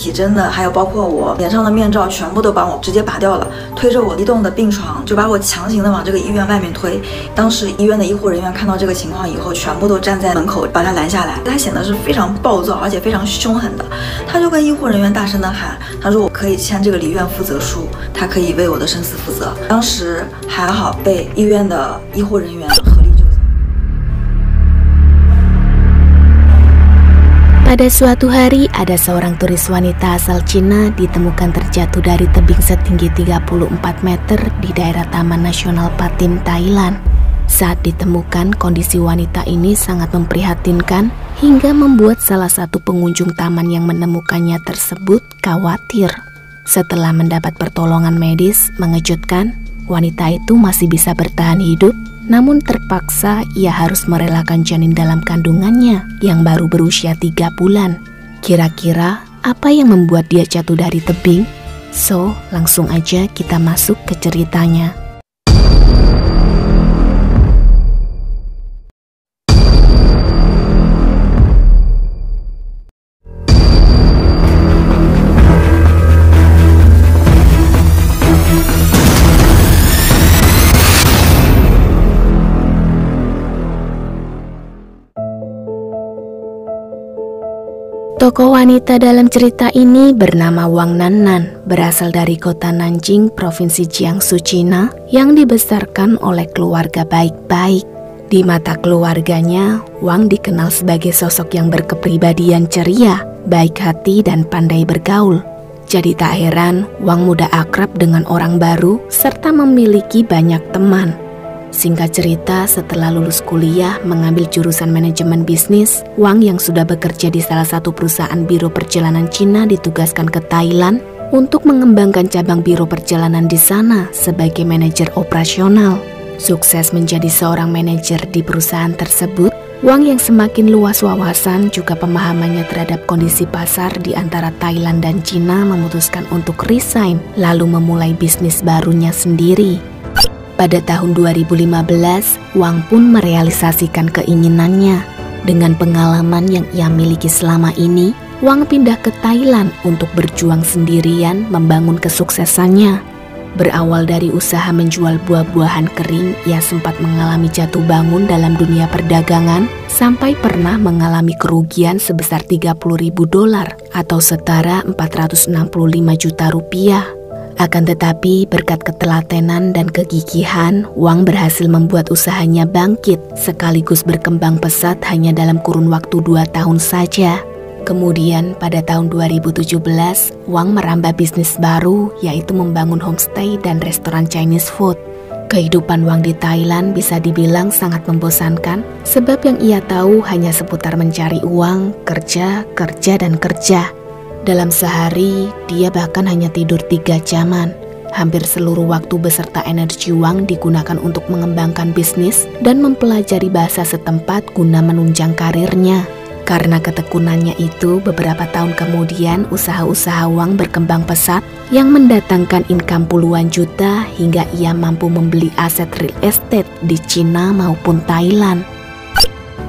体征的，还有包括我脸上的面罩，全部都帮我直接拔掉了，推着我移动的病床，就把我强行的往这个医院外面推。当时医院的医护人员看到这个情况以后，全部都站在门口把他拦下来。他显得是非常暴躁，而且非常凶狠的。他就跟医护人员大声的喊，他说我可以签这个离院负责书，他可以为我的生死负责。当时还好被医院的医护人员合力救下。Pada suatu hari, ada seorang turis wanita asal Cina ditemukan terjatuh dari tebing setinggi 34 meter di daerah Taman Nasional Patin, Thailand. Saat ditemukan, kondisi wanita ini sangat memprihatinkan hingga membuat salah satu pengunjung taman yang menemukannya tersebut khawatir. Setelah mendapat pertolongan medis mengejutkan, wanita itu masih bisa bertahan hidup, namun terpaksa ia harus merelakan janin dalam kandungannya yang baru berusia 3 bulan. Kira-kira apa yang membuat dia jatuh dari tebing? So, langsung aja kita masuk ke ceritanya. Tokoh wanita dalam cerita ini bernama Wang Nannan, berasal dari kota Nanjing, Provinsi Jiangsu, Cina, yang dibesarkan oleh keluarga baik-baik. Di mata keluarganya, Wang dikenal sebagai sosok yang berkepribadian ceria, baik hati dan pandai bergaul. Jadi tak heran Wang mudah akrab dengan orang baru serta memiliki banyak teman. Singkat cerita, setelah lulus kuliah mengambil jurusan manajemen bisnis, Wang yang sudah bekerja di salah satu perusahaan biro perjalanan Cina ditugaskan ke Thailand untuk mengembangkan cabang biro perjalanan di sana sebagai manajer operasional. Sukses menjadi seorang manajer di perusahaan tersebut, Wang yang semakin luas wawasan juga pemahamannya terhadap kondisi pasar di antara Thailand dan Cina memutuskan untuk resign lalu memulai bisnis barunya sendiri. Pada tahun 2015, Wang pun merealisasikan keinginannya. Dengan pengalaman yang ia miliki selama ini, Wang pindah ke Thailand untuk berjuang sendirian membangun kesuksesannya. Berawal dari usaha menjual buah-buahan kering, ia sempat mengalami jatuh bangun dalam dunia perdagangan sampai pernah mengalami kerugian sebesar $30.000 atau setara 465 juta rupiah. Akan tetapi berkat ketelatenan dan kegigihan, Wang berhasil membuat usahanya bangkit sekaligus berkembang pesat hanya dalam kurun waktu 2 tahun saja. Kemudian pada tahun 2017, Wang merambah bisnis baru yaitu membangun homestay dan restoran Chinese food. Kehidupan Wang di Thailand bisa dibilang sangat membosankan sebab yang ia tahu hanya seputar mencari uang, kerja, dan kerja. Dalam sehari, dia bahkan hanya tidur 3 jaman. Hampir seluruh waktu beserta energi Wang digunakan untuk mengembangkan bisnis dan mempelajari bahasa setempat guna menunjang karirnya. Karena ketekunannya itu, beberapa tahun kemudian usaha-usaha Wang berkembang pesat yang mendatangkan income puluhan juta hingga ia mampu membeli aset real estate di Cina maupun Thailand.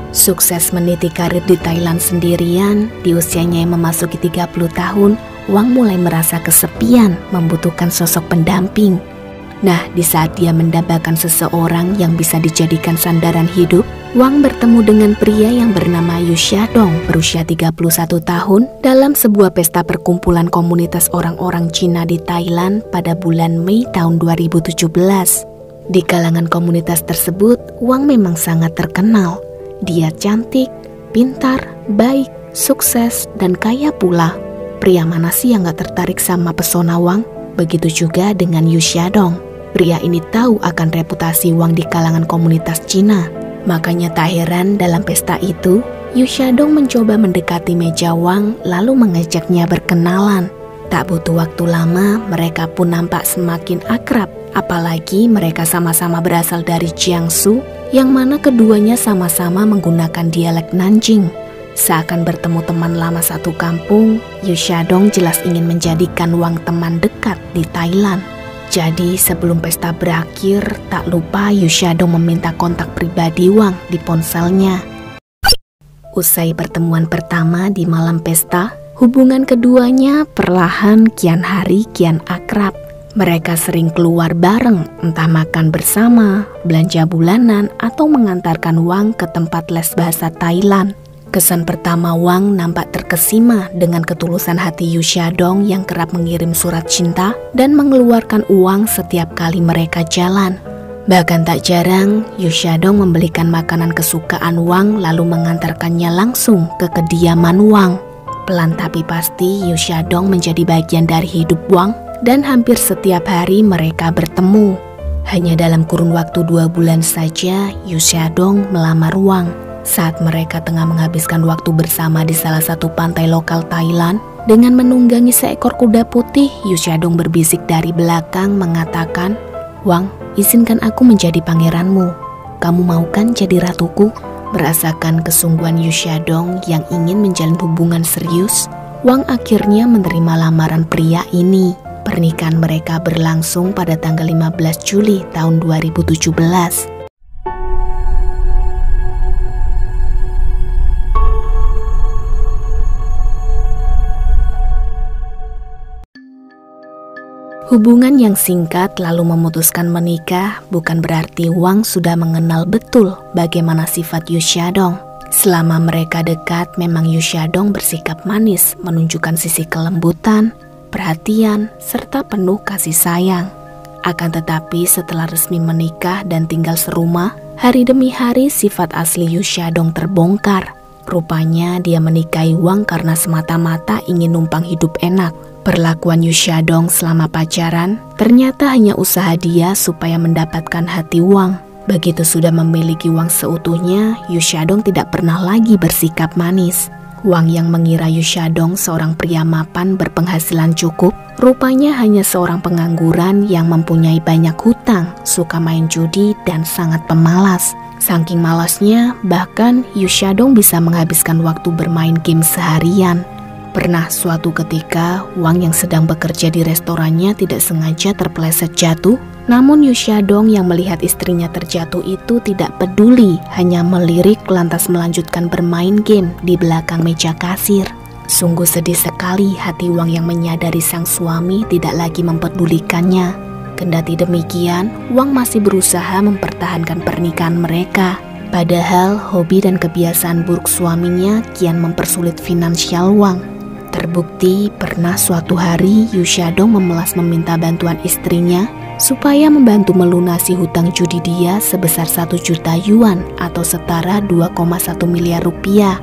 Sukses meniti karir di Thailand sendirian, di usianya yang memasuki 30 tahun, Wang mulai merasa kesepian, membutuhkan sosok pendamping. Nah, di saat dia mendambakan seseorang yang bisa dijadikan sandaran hidup, Wang bertemu dengan pria yang bernama Yu Xiaodong, berusia 31 tahun, dalam sebuah pesta perkumpulan komunitas orang-orang Cina di Thailand pada bulan Mei tahun 2017. Di kalangan komunitas tersebut, Wang memang sangat terkenal. Dia cantik, pintar, baik, sukses, dan kaya pula. Pria mana sih yang gak tertarik sama pesona Wang? Begitu juga dengan Yu Xiaodong. Pria ini tahu akan reputasi Wang di kalangan komunitas Cina. Makanya tak heran dalam pesta itu, Yu Xiaodong mencoba mendekati meja Wang lalu mengajaknya berkenalan. Tak butuh waktu lama, mereka pun nampak semakin akrab. Apalagi mereka sama-sama berasal dari Jiangsu, yang mana keduanya sama-sama menggunakan dialek Nanjing. Seakan bertemu teman lama satu kampung, Yu Xiaodong jelas ingin menjadikan Wang teman dekat di Thailand. Jadi sebelum pesta berakhir, tak lupa Yu Xiaodong meminta kontak pribadi Wang di ponselnya. Usai pertemuan pertama di malam pesta, Hubungan keduanya perlahan kian hari kian akrab. Mereka sering keluar bareng, entah makan bersama, belanja bulanan, atau mengantarkan Wang ke tempat les bahasa Thailand. Kesan pertama Wang nampak terkesima dengan ketulusan hati Yu Xiaodong yang kerap mengirim surat cinta dan mengeluarkan uang setiap kali mereka jalan. Bahkan tak jarang, Yu Xiaodong membelikan makanan kesukaan Wang lalu mengantarkannya langsung ke kediaman Wang. Pelan tapi pasti Yu Xiaodong menjadi bagian dari hidup Wang dan hampir setiap hari mereka bertemu. Hanya dalam kurun waktu 2 bulan saja Yu Xiaodong melamar Wang. Saat mereka tengah menghabiskan waktu bersama di salah satu pantai lokal Thailand, dengan menunggangi seekor kuda putih, Yu Xiaodong berbisik dari belakang mengatakan, "Wang, izinkan aku menjadi pangeranmu. Kamu mau kan jadi ratuku?" Merasakan kesungguhan Yu Xiaodong yang ingin menjalin hubungan serius, Wang akhirnya menerima lamaran pria ini. Pernikahan mereka berlangsung pada tanggal 15 Juli tahun 2017. Hubungan yang singkat lalu memutuskan menikah bukan berarti Wang sudah mengenal betul bagaimana sifat Yu Xiaodong. Selama mereka dekat, memang Yu Xiaodong bersikap manis, menunjukkan sisi kelembutan, perhatian, serta penuh kasih sayang. Akan tetapi setelah resmi menikah dan tinggal serumah, hari demi hari sifat asli Yu Xiaodong terbongkar. Rupanya dia menikahi Wang karena semata-mata ingin numpang hidup enak. Perlakuan Yu Xiaodong selama pacaran ternyata hanya usaha dia supaya mendapatkan hati Wang. Begitu sudah memiliki Wang seutuhnya, Yu Xiaodong tidak pernah lagi bersikap manis. Wang yang mengira Yu Xiaodong seorang pria mapan berpenghasilan cukup, rupanya hanya seorang pengangguran yang mempunyai banyak hutang, suka main judi, dan sangat pemalas. Saking malasnya, bahkan Yu Xiaodong bisa menghabiskan waktu bermain game seharian. Pernah suatu ketika, Wang yang sedang bekerja di restorannya tidak sengaja terpeleset jatuh. Namun Yu Xiaodong yang melihat istrinya terjatuh itu tidak peduli, hanya melirik lantas melanjutkan bermain game di belakang meja kasir. Sungguh sedih sekali hati Wang yang menyadari sang suami tidak lagi mempedulikannya. Kendati demikian, Wang masih berusaha mempertahankan pernikahan mereka. Padahal hobi dan kebiasaan buruk suaminya kian mempersulit finansial Wang. Terbukti pernah suatu hari Yu Xiaodong memelas meminta bantuan istrinya supaya membantu melunasi hutang judi dia sebesar 1 juta yuan atau setara 2,1 miliar rupiah.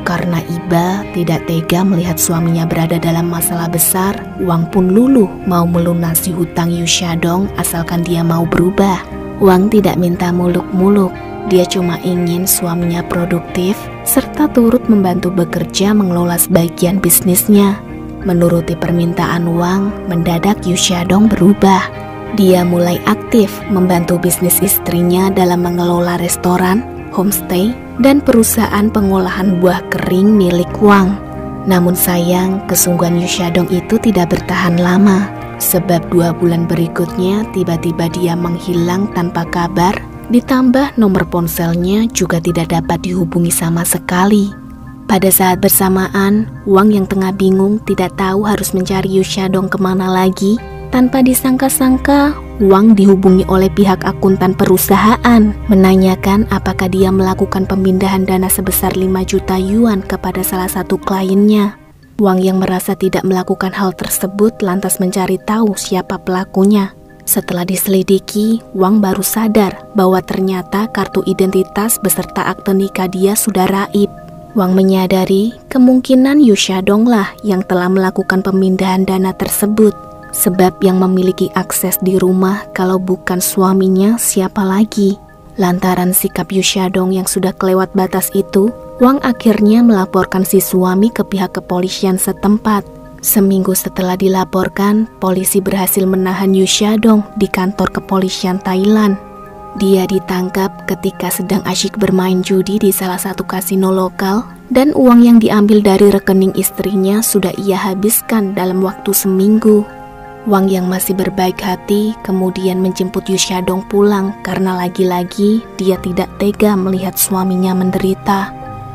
Karena iba tidak tega melihat suaminya berada dalam masalah besar, Wang pun luluh mau melunasi hutang Yu Xiaodong asalkan dia mau berubah. Wang tidak minta muluk-muluk. Dia cuma ingin suaminya produktif serta turut membantu bekerja mengelola sebagian bisnisnya. Menuruti permintaan Wang, mendadak Yu Xiaodong berubah. Dia mulai aktif membantu bisnis istrinya dalam mengelola restoran, homestay, dan perusahaan pengolahan buah kering milik Wang. Namun sayang, kesungguhan Yu Xiaodong itu tidak bertahan lama. Sebab 2 bulan berikutnya tiba-tiba dia menghilang tanpa kabar. Ditambah nomor ponselnya juga tidak dapat dihubungi sama sekali. Pada saat bersamaan, Wang yang tengah bingung tidak tahu harus mencari Yu Xiaodong kemana lagi. Tanpa disangka-sangka, Wang dihubungi oleh pihak akuntan perusahaan, menanyakan apakah dia melakukan pemindahan dana sebesar 5 juta yuan kepada salah satu kliennya. Wang yang merasa tidak melakukan hal tersebut lantas mencari tahu siapa pelakunya. Setelah diselidiki, Wang baru sadar bahwa ternyata kartu identitas beserta akte nikah dia sudah raib. Wang menyadari kemungkinan Yu Xiaodong lah yang telah melakukan pemindahan dana tersebut. Sebab yang memiliki akses di rumah kalau bukan suaminya siapa lagi. Lantaran sikap Yu Xiaodong yang sudah kelewat batas itu, Wang akhirnya melaporkan si suami ke pihak kepolisian setempat. Seminggu setelah dilaporkan, polisi berhasil menahan Yu Xiaodong di kantor kepolisian Thailand. Dia ditangkap ketika sedang asyik bermain judi di salah satu kasino lokal dan uang yang diambil dari rekening istrinya sudah ia habiskan dalam waktu seminggu. Wang yang masih berbaik hati kemudian menjemput Yu Xiaodong pulang karena lagi-lagi dia tidak tega melihat suaminya menderita.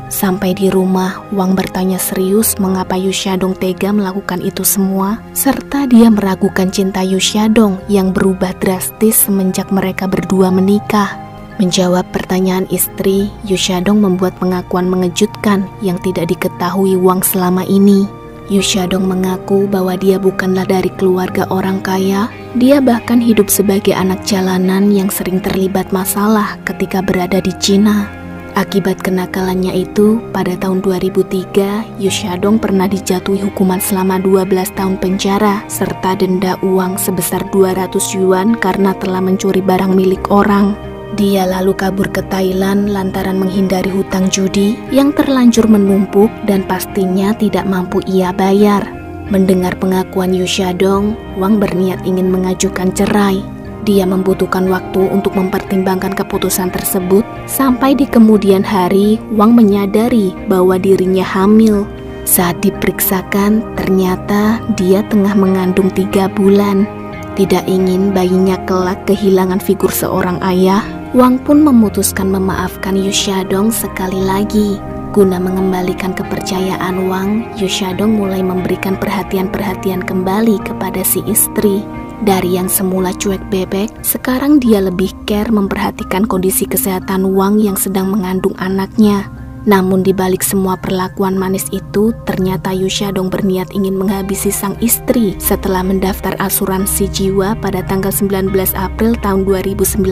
Sampai di rumah, Wang bertanya serius mengapa Yu Xiaodong tega melakukan itu semua, serta dia meragukan cinta Yu Xiaodong yang berubah drastis semenjak mereka berdua menikah. Menjawab pertanyaan istri, Yu Xiaodong membuat pengakuan mengejutkan yang tidak diketahui Wang selama ini. Yu Xiaodong mengaku bahwa dia bukanlah dari keluarga orang kaya. Dia bahkan hidup sebagai anak jalanan yang sering terlibat masalah ketika berada di Cina. Akibat kenakalannya itu, pada tahun 2003, Yu Xiaodong pernah dijatuhi hukuman selama 12 tahun penjara serta denda uang sebesar 200 yuan karena telah mencuri barang milik orang. Dia lalu kabur ke Thailand lantaran menghindari hutang judi yang terlanjur menumpuk dan pastinya tidak mampu ia bayar. Mendengar pengakuan Yu Xiaodong, Wang berniat ingin mengajukan cerai. Dia membutuhkan waktu untuk mempertimbangkan keputusan tersebut. Sampai di kemudian hari, Wang menyadari bahwa dirinya hamil. Saat diperiksakan, ternyata dia tengah mengandung 3 bulan. Tidak ingin bayinya kelak kehilangan figur seorang ayah, Wang pun memutuskan memaafkan Yu Xiaodong sekali lagi. Guna mengembalikan kepercayaan Wang, Yu Xiaodong mulai memberikan perhatian-perhatian kembali kepada si istri. Dari yang semula cuek bebek, sekarang dia lebih care memperhatikan kondisi kesehatan Wang yang sedang mengandung anaknya. Namun di balik semua perlakuan manis itu, ternyata Yu Xiaodong berniat ingin menghabisi sang istri setelah mendaftar asuransi jiwa pada tanggal 19 April tahun 2019.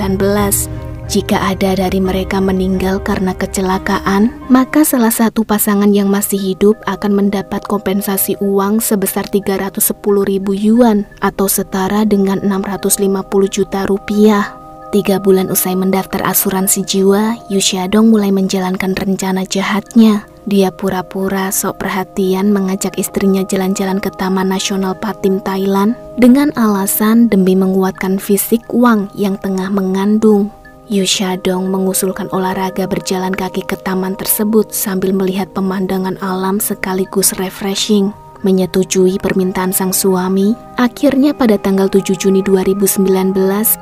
Jika ada dari mereka meninggal karena kecelakaan, maka salah satu pasangan yang masih hidup akan mendapat kompensasi uang sebesar 310.000 yuan atau setara dengan 650 juta rupiah. 3 bulan usai mendaftar asuransi jiwa, Yu Xiaodong mulai menjalankan rencana jahatnya. Dia pura-pura sok perhatian mengajak istrinya jalan-jalan ke Taman Nasional Patim, Thailand dengan alasan demi menguatkan fisik Wang yang tengah mengandung. Yu Xiaodong mengusulkan olahraga berjalan kaki ke taman tersebut sambil melihat pemandangan alam sekaligus refreshing. Menyetujui permintaan sang suami, akhirnya pada tanggal 7 Juni 2019,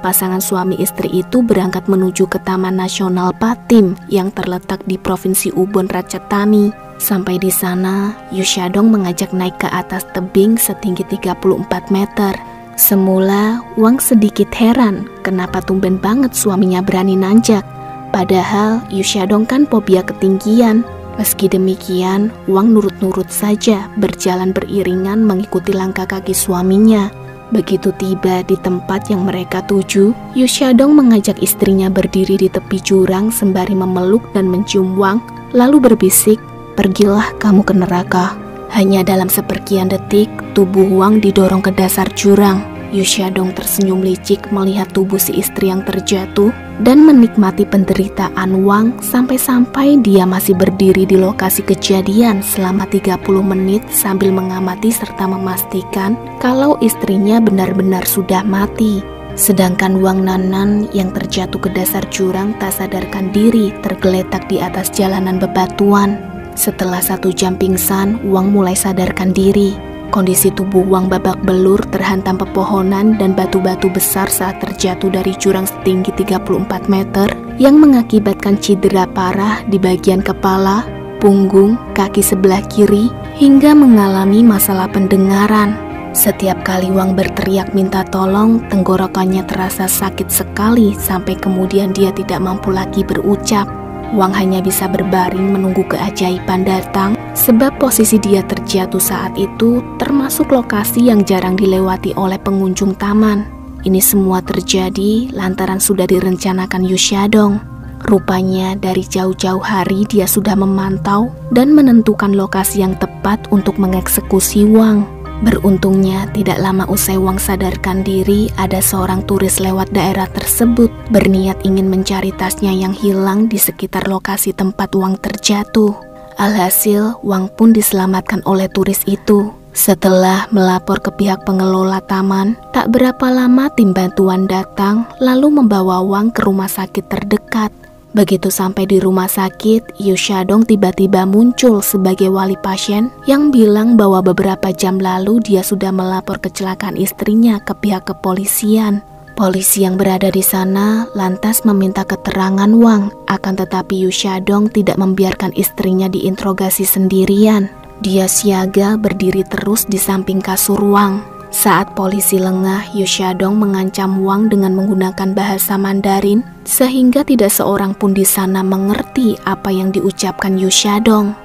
pasangan suami istri itu berangkat menuju ke Taman Nasional Patim yang terletak di Provinsi Ubon Ratchathani. Sampai di sana, Yu Xiaodong mengajak naik ke atas tebing setinggi 34 meter. Semula, Wang sedikit heran kenapa tumben banget suaminya berani nanjak. Padahal Yu Xiaodong kan fobia ketinggian. Meski demikian, Wang nurut-nurut saja berjalan beriringan mengikuti langkah kaki suaminya. Begitu tiba di tempat yang mereka tuju, Yu Xiaodong mengajak istrinya berdiri di tepi jurang sembari memeluk dan mencium Wang, lalu berbisik, "Pergilah kamu ke neraka." Hanya dalam seperkian detik, tubuh Wang didorong ke dasar jurang. Yu Xiaodong tersenyum licik melihat tubuh si istri yang terjatuh dan menikmati penderitaan Wang sampai-sampai dia masih berdiri di lokasi kejadian selama 30 menit sambil mengamati serta memastikan kalau istrinya benar-benar sudah mati. Sedangkan Wang Nanan yang terjatuh ke dasar jurang tak sadarkan diri tergeletak di atas jalanan bebatuan. Setelah 1 jam pingsan, Wang mulai sadarkan diri. Kondisi tubuh Wang babak belur terhantam pepohonan dan batu-batu besar saat terjatuh dari jurang setinggi 34 meter yang mengakibatkan cedera parah di bagian kepala, punggung, kaki sebelah kiri, hingga mengalami masalah pendengaran. Setiap kali Wang berteriak minta tolong, tenggorokannya terasa sakit sekali sampai kemudian dia tidak mampu lagi berucap. Wang hanya bisa berbaring menunggu keajaiban datang, sebab posisi dia terjatuh saat itu termasuk lokasi yang jarang dilewati oleh pengunjung taman. Ini semua terjadi lantaran sudah direncanakan Yu Xiaodong. Rupanya dari jauh-jauh hari dia sudah memantau dan menentukan lokasi yang tepat untuk mengeksekusi Wang. Beruntungnya tidak lama usai Wang sadarkan diri, ada seorang turis lewat daerah tersebut berniat ingin mencari tasnya yang hilang di sekitar lokasi tempat Wang terjatuh. Alhasil Wang pun diselamatkan oleh turis itu. Setelah melapor ke pihak pengelola taman, tak berapa lama tim bantuan datang lalu membawa Wang ke rumah sakit terdekat. Begitu sampai di rumah sakit, Yu Xiaodong tiba-tiba muncul sebagai wali pasien yang bilang bahwa beberapa jam lalu dia sudah melapor kecelakaan istrinya ke pihak kepolisian. Polisi yang berada di sana lantas meminta keterangan Wang, akan tetapi Yu Xiaodong tidak membiarkan istrinya diinterogasi sendirian. Dia siaga berdiri terus di samping kasur Wang. Saat polisi lengah, Yu Xiaodong mengancam Wang dengan menggunakan bahasa Mandarin, sehingga tidak seorang pun di sana mengerti apa yang diucapkan Yu Xiaodong.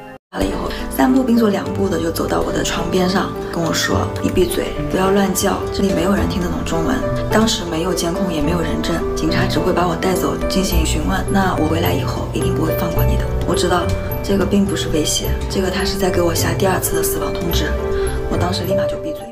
3步并作2步的就走到我的床边上，跟我说：“你闭嘴，不要乱叫，这里没有人听得懂中文。”当时没有监控，也没有人证，警察只会把我带走进行询问。那我回来以后一定不会放过你的。我知道这个并不是威胁，这个他是在给我下第2次的死亡通知。我当时立马就闭嘴。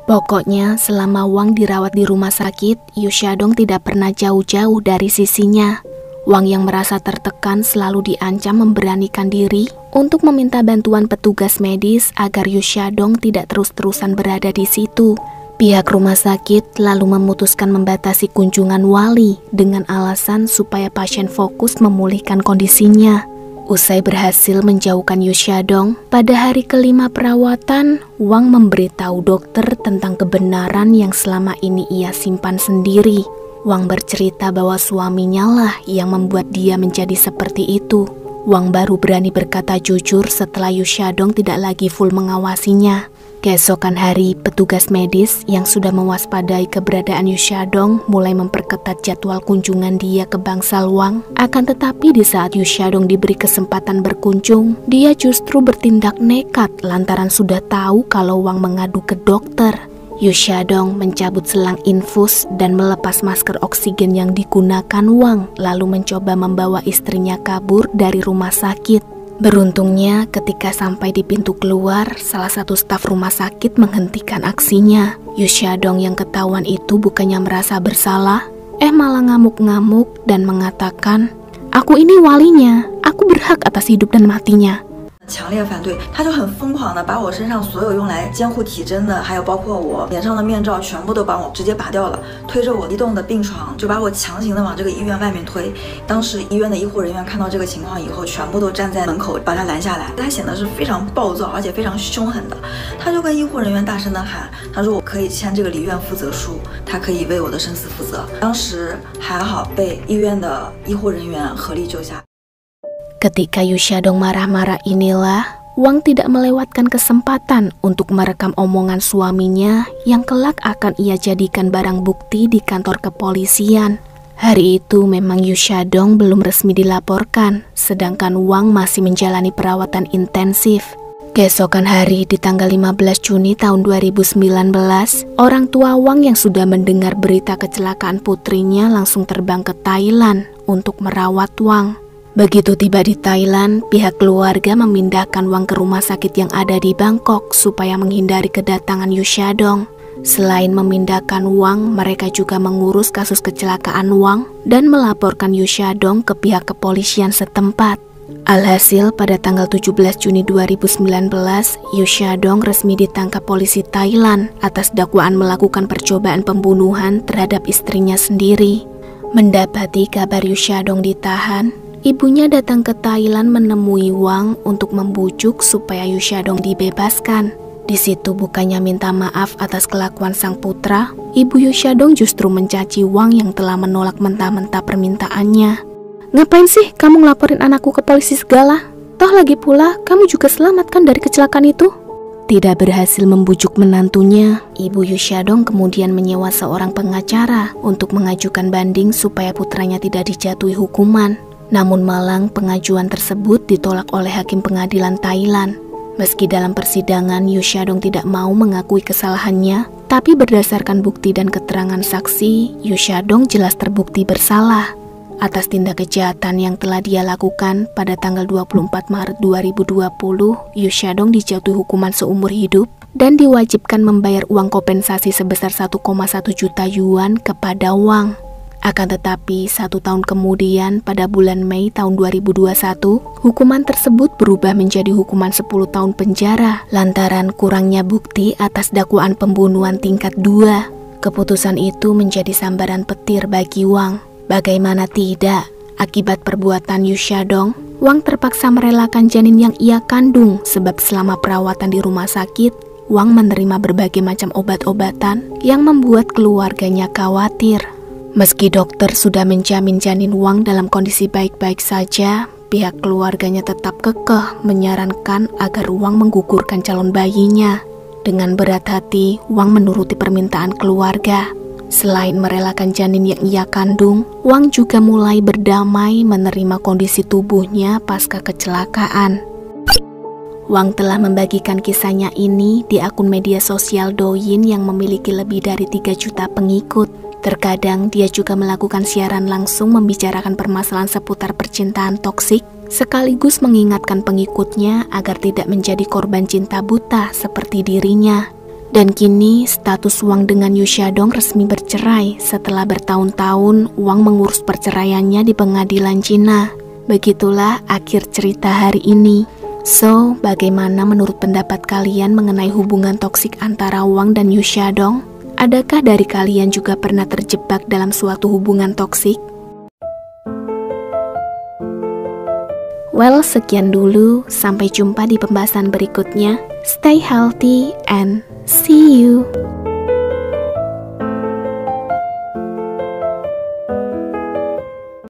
Pokoknya selama Wang dirawat di rumah sakit, Yu Xiaodong tidak pernah jauh-jauh dari sisinya. Wang yang merasa tertekan selalu diancam memberanikan diri untuk meminta bantuan petugas medis agar Yu Xiaodong tidak terus-terusan berada di situ. Pihak rumah sakit lalu memutuskan membatasi kunjungan Wali dengan alasan supaya pasien fokus memulihkan kondisinya. Usai berhasil menjauhkan Yu Xiaodong, pada hari kelima perawatan, Wang memberitahu dokter tentang kebenaran yang selama ini ia simpan sendiri. Wang bercerita bahwa suaminya lah yang membuat dia menjadi seperti itu. Wang baru berani berkata jujur setelah Yu Xiaodong tidak lagi full mengawasinya. Keesokan hari, petugas medis yang sudah mewaspadai keberadaan Yu Xiaodong mulai memperketat jadwal kunjungan dia ke bangsal Wang. Akan tetapi di saat Yu Xiaodong diberi kesempatan berkunjung, dia justru bertindak nekat lantaran sudah tahu kalau Wang mengadu ke dokter. Yu Xiaodong mencabut selang infus dan melepas masker oksigen yang digunakan Wang, lalu mencoba membawa istrinya kabur dari rumah sakit. Beruntungnya ketika sampai di pintu keluar, salah satu staf rumah sakit menghentikan aksinya. Yu Xiaodong yang ketahuan itu bukannya merasa bersalah, malah ngamuk-ngamuk dan mengatakan, "Aku ini walinya, aku berhak atas hidup dan matinya." 强烈反对，他就很疯狂的把我身上所有用来监护体征的，还有包括我脸上的面罩，全部都帮我直接拔掉了，推着我移动的病床，就把我强行的往这个医院外面推。当时医院的医护人员看到这个情况以后，全部都站在门口把他拦下来。他显得是非常暴躁，而且非常凶狠的。他就跟医护人员大声的喊，他说我可以签这个离院负责书，他可以为我的生死负责。当时还好被医院的医护人员合力救下。 Ketika Yu Xiaodong marah-marah inilah, Wang tidak melewatkan kesempatan untuk merekam omongan suaminya yang kelak akan ia jadikan barang bukti di kantor kepolisian. Hari itu memang Yu Xiaodong belum resmi dilaporkan, sedangkan Wang masih menjalani perawatan intensif. Keesokan hari di tanggal 15 Juni tahun 2019, orang tua Wang yang sudah mendengar berita kecelakaan putrinya langsung terbang ke Thailand untuk merawat Wang. Begitu tiba di Thailand, pihak keluarga memindahkan Wang ke rumah sakit yang ada di Bangkok supaya menghindari kedatangan Yu Xiaodong. Selain memindahkan Wang, mereka juga mengurus kasus kecelakaan Wang dan melaporkan Yu Xiaodong ke pihak kepolisian setempat. Alhasil, pada tanggal 17 Juni 2019, Yu Xiaodong resmi ditangkap polisi Thailand atas dakwaan melakukan percobaan pembunuhan terhadap istrinya sendiri. Mendapati kabar Yu Xiaodong ditahan, ibunya datang ke Thailand menemui Wang untuk membujuk supaya Yu Xiaodong dibebaskan. Di situ bukannya minta maaf atas kelakuan sang putra, ibu Yu Xiaodong justru mencaci Wang yang telah menolak mentah-mentah permintaannya. "Ngapain sih kamu ngelaporin anakku ke polisi segala? Toh lagi pula kamu juga selamatkan dari kecelakaan itu?" Tidak berhasil membujuk menantunya, ibu Yu Xiaodong kemudian menyewa seorang pengacara untuk mengajukan banding supaya putranya tidak dijatuhi hukuman. Namun malang pengajuan tersebut ditolak oleh hakim pengadilan Thailand. Meski dalam persidangan Yu Xiaodong tidak mau mengakui kesalahannya, tapi berdasarkan bukti dan keterangan saksi, Yu Xiaodong jelas terbukti bersalah. Atas tindak kejahatan yang telah dia lakukan pada tanggal 24 Maret 2020, Yu Xiaodong dijatuhi hukuman seumur hidup dan diwajibkan membayar uang kompensasi sebesar 1,1 juta yuan kepada Wang. Akan tetapi, 1 tahun kemudian pada bulan Mei tahun 2021, hukuman tersebut berubah menjadi hukuman 10 tahun penjara lantaran kurangnya bukti atas dakwaan pembunuhan tingkat 2. Keputusan itu menjadi sambaran petir bagi Wang. Bagaimana tidak, akibat perbuatan Yu Xiaodong, Wang terpaksa merelakan janin yang ia kandung sebab selama perawatan di rumah sakit, Wang menerima berbagai macam obat-obatan yang membuat keluarganya khawatir. Meski dokter sudah menjamin janin Wang dalam kondisi baik-baik saja, pihak keluarganya tetap kekeh menyarankan agar Wang menggugurkan calon bayinya. Dengan berat hati, Wang menuruti permintaan keluarga. Selain merelakan janin yang ia kandung, Wang juga mulai berdamai menerima kondisi tubuhnya pasca kecelakaan. Wang telah membagikan kisahnya ini di akun media sosial Douyin yang memiliki lebih dari 3 juta pengikut. Terkadang dia juga melakukan siaran langsung membicarakan permasalahan seputar percintaan toksik, sekaligus mengingatkan pengikutnya agar tidak menjadi korban cinta buta seperti dirinya. Dan kini status Wang dengan Yu Xiaodong resmi bercerai setelah bertahun-tahun Wang mengurus perceraiannya di pengadilan Cina. Begitulah akhir cerita hari ini. So, bagaimana menurut pendapat kalian mengenai hubungan toksik antara Wang dan Yu Xiaodong? Adakah dari kalian juga pernah terjebak dalam suatu hubungan toksik? Well, sekian dulu. Sampai jumpa di pembahasan berikutnya. Stay healthy and see you.